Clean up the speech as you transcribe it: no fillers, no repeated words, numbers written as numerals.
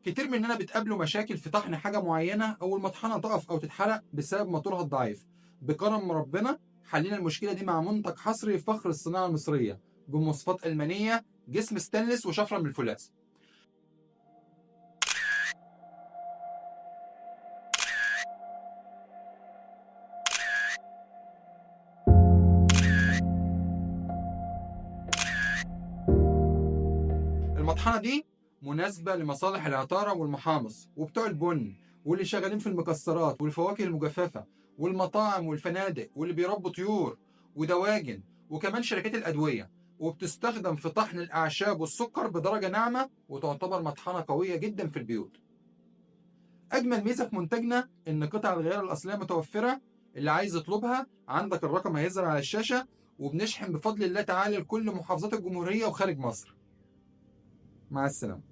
كتير مننا بتقابله مشاكل في طحن حاجة معينة، أو المطحنة تقف أو تتحرق بسبب موتورها الضعيف. بكرم ربنا حلينا المشكلة دي مع منتج حصري فخر الصناعة المصرية بمواصفات ألمانية، جسم ستانلس وشفرة من الفولاذ. المطحنة دي مناسبة لمصالح العطارة والمحامص وبتوع البن، واللي شغالين في المكسرات والفواكه المجففة، والمطاعم والفنادق، واللي بيربوا طيور ودواجن، وكمان شركات الأدوية. وبتستخدم في طحن الأعشاب والسكر بدرجة ناعمة، وتعتبر مطحنة قوية جدا في البيوت. أجمل ميزة في منتجنا إن قطع الغيار الأصلية متوفرة. اللي عايز يطلبها عندك الرقم هيظهر على الشاشة، وبنشحن بفضل الله تعالى لكل محافظات الجمهورية وخارج مصر. مع السلامة.